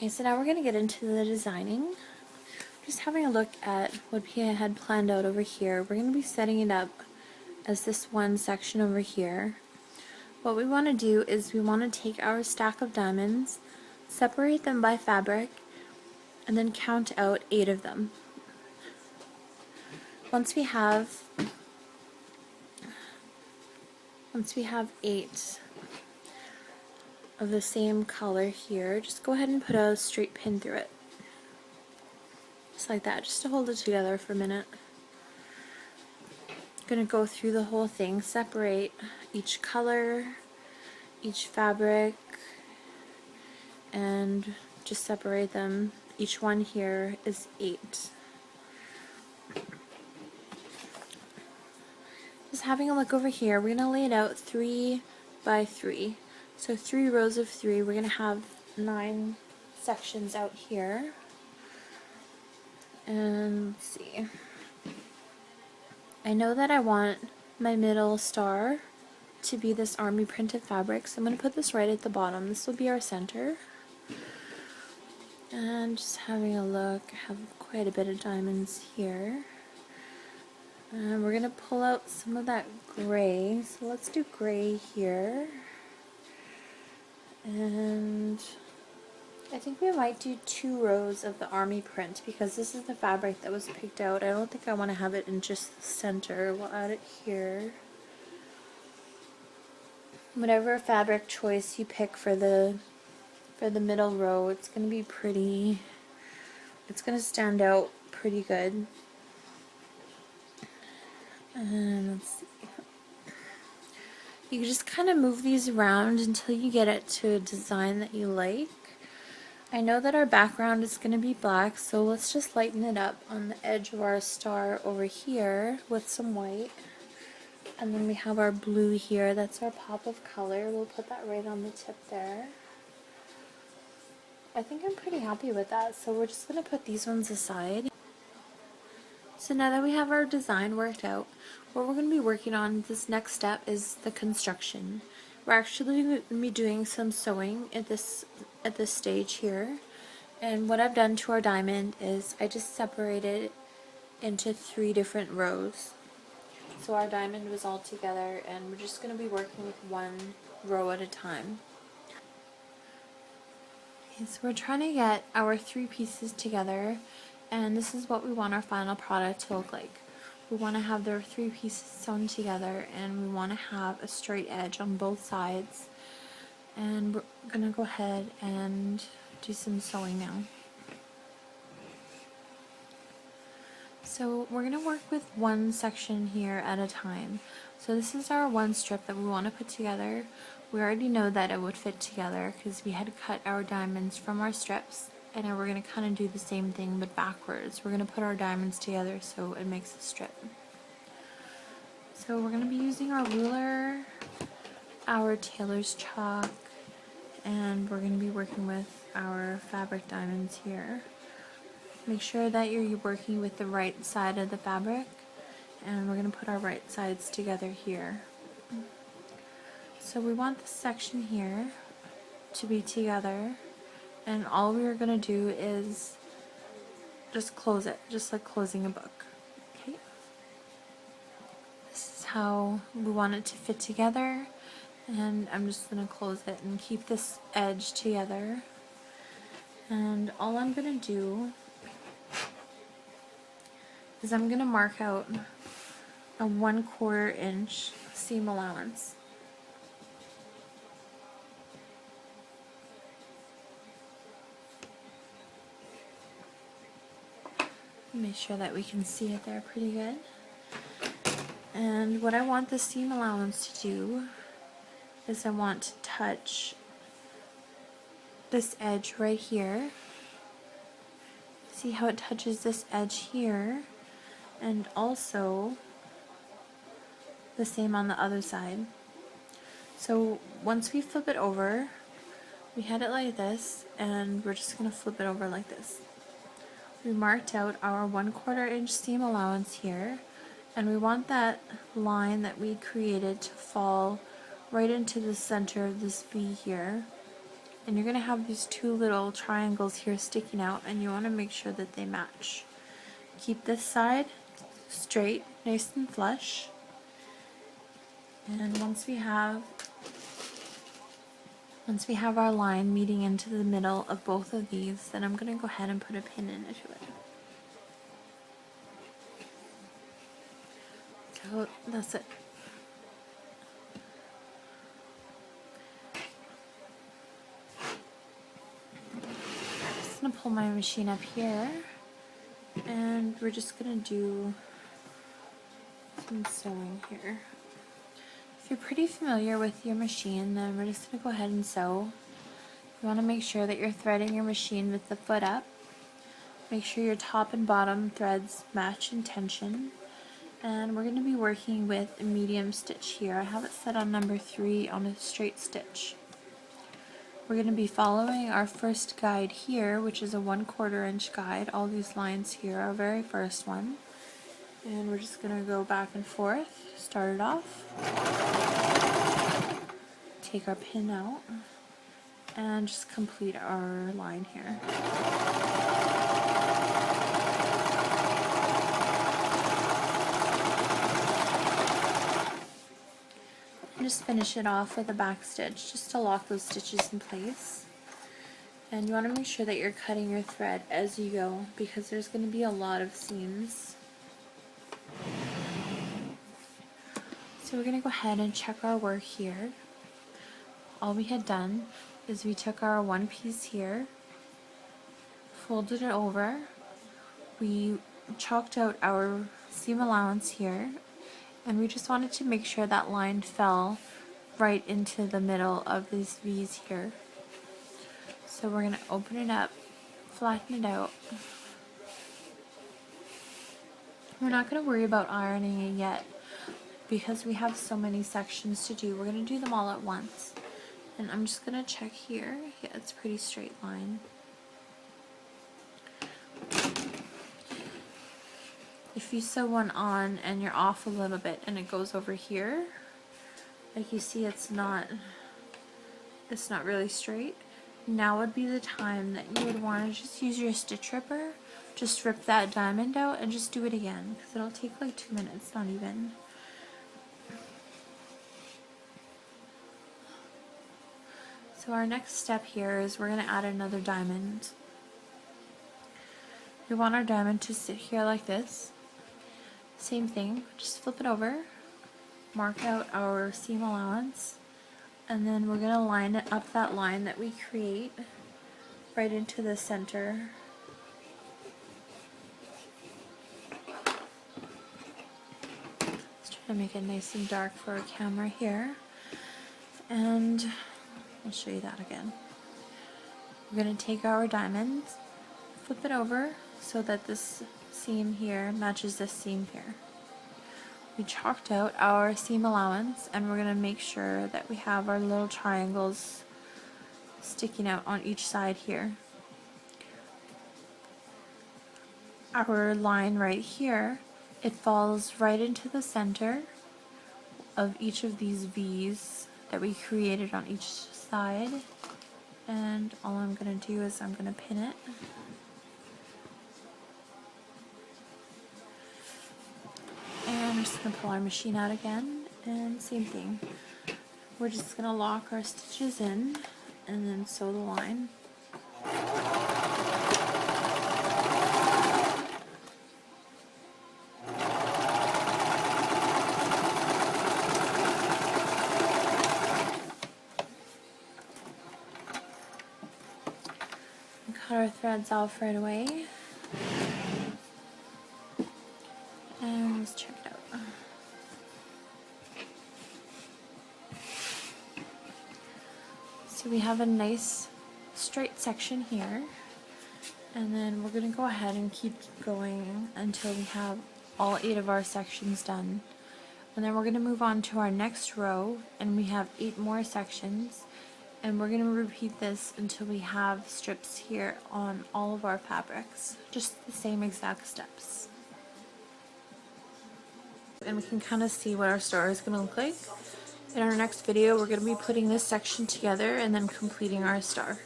Okay, so now we're going to get into the designing. Just having a look at what Pia had planned out over here. We're going to be setting it up as this one section over here. What we want to do is we want to take our stack of diamonds, separate them by fabric, and then count out 8 of them. Once we have 8 of the same color here, just go ahead and put a straight pin through it. Just like that, just to hold it together for a minute. I'm going to go through the whole thing, separate each color, each fabric, and just separate them. Each one here is 8. Just having a look over here, we're going to lay it out 3 by 3. So 3 rows of 3. We're going to have 9 sections out here. And let's see. I know that I want my middle star to be this army printed fabric, so I'm going to put this right at the bottom. This will be our center. And just having a look, I have quite a bit of diamonds here. And we're going to pull out some of that gray, so let's do gray here. And I think we might do 2 rows of the army print because this is the fabric that was picked out. I don't think I want to have it in just the center. We'll add it here. Whatever fabric choice you pick for the middle row, it's going to be pretty, it's going to stand out pretty good. And let's see. You can just kind of move these around until you get it to a design that you like. I know that our background is going to be black, so let's just lighten it up on the edge of our star over here with some white. And then we have our blue here, that's our pop of color. We'll put that right on the tip there. I think I'm pretty happy with that, so we're just going to put these ones aside. So now that we have our design worked out, what we're going to be working on this next step is the construction. We're actually going to be doing some sewing at this stage here. And what I've done to our diamond is I just separated it into 3 different rows. So our diamond was all together, and we're just going to be working with 1 row at a time. Okay, so we're trying to get our 3 pieces together, and this is what we want our final product to look like. We want to have their 3 pieces sewn together, and we want to have a straight edge on both sides. And we're going to go ahead and do some sewing now. So we're going to work with 1 section here at a time. So this is our 1 strip that we want to put together. We already know that it would fit together because we had cut our diamonds from our strips. And now we're going to kind of do the same thing but backwards. We're going to put our diamonds together so it makes a strip. So we're going to be using our ruler, our tailor's chalk, and we're going to be working with our fabric diamonds here. Make sure that you're working with the right side of the fabric, and we're going to put our right sides together here. So we want this section here to be together, and all we're going to do is just close it, just like closing a book. Okay. This is how we want it to fit together, and I'm just going to close it and keep this edge together. And all I'm going to do is I'm going to mark out a 1/4 inch seam allowance. Make sure that we can see it there pretty good. And what I want the seam allowance to do is I want to touch this edge right here. See how it touches this edge here, and also the same on the other side. So once we flip it over, we had it like this, and we're just going to flip it over like this. We marked out our 1/4 inch seam allowance here, and we want that line that we created to fall right into the center of this V here and you're going to have these two little triangles here sticking out, and you want to make sure that they match. Keep this side straight, nice and flush, and once we have our line meeting into the middle of both of these, then I'm going to go ahead and put a pin into it. So that's it. I'm just going to pull my machine up here, and we're just going to do some sewing here. If you're pretty familiar with your machine, then we're just going to go ahead and sew. You want to make sure that you're threading your machine with the foot up. Make sure your top and bottom threads match in tension. And we're going to be working with a medium stitch here. I have it set on number 3 on a straight stitch. We're going to be following our first guide here, which is a 1/4 inch guide. All these lines here are our very first one. And we're just going to go back and forth, start it off, take our pin out, and just complete our line here. And just finish it off with a back stitch just to lock those stitches in place. And you want to make sure that you're cutting your thread as you go, because there's going to be a lot of seams. So we're going to go ahead and check our work here. All we had done is we took our one piece here, folded it over, we chalked out our seam allowance here, and we just wanted to make sure that line fell right into the middle of these V's here. So we're going to open it up, flatten it out. We're not going to worry about ironing it yet because we have so many sections to do. We're going to do them all at once. And I'm just going to check here. Yeah, it's a pretty straight line. If you sew one on and you're off a little bit and it goes over here, like you see it's not really straight, now would be the time that you would want to just use your stitch ripper, just rip that diamond out and just do it again, because it'll take like 2 minutes, not even. So our next step here is we're going to add another diamond. We want our diamond to sit here like this. Same thing, just flip it over, mark out our seam allowance, and then we're going to line it up that line that we create right into the center. Let's try to make it nice and dark for our camera here, and I'll show you that again. We're going to take our diamond, flip it over so that this seam here matches this seam here. We chalked out our seam allowance, and we're going to make sure that we have our little triangles sticking out on each side here. Our line right here, it falls right into the center of each of these V's that we created on each side, and all I'm going to do is I'm going to pin it. And we're just going to pull our machine out again, and same thing. We're just going to lock our stitches in and then sew the line. And cut our threads off right away. And let's check it out. So we have a nice straight section here, and then we're going to go ahead and keep going until we have all 8 of our sections done. And then we're going to move on to our next row, and we have 8 more sections, and we're going to repeat this until we have strips here on all of our fabrics, just the same exact steps. And we can kind of see what our star is going to look like. In our next video, we're going to be putting this section together and then completing our star.